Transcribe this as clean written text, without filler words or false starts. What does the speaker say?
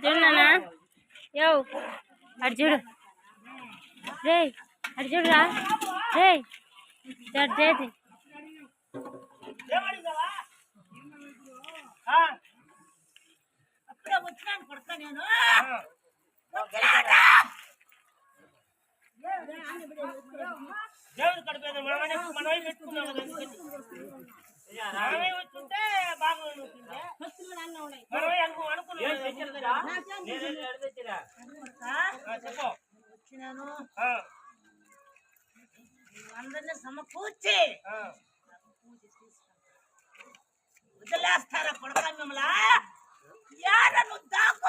అర్జునా యో అర్జుడు రే అర్జుడురా రే జడ్జేది అప్పుడే వచ్చినాను కొడతా నేను దేవుడు కడిపేది మనమే పెట్టుకున్నాం కదా వచ్చుంటే బాగుంటుంటే మనమే వచ్చినాను అందరినీ సమకూర్చి వదిలేస్తారా కొడతా మిమ్మల్ని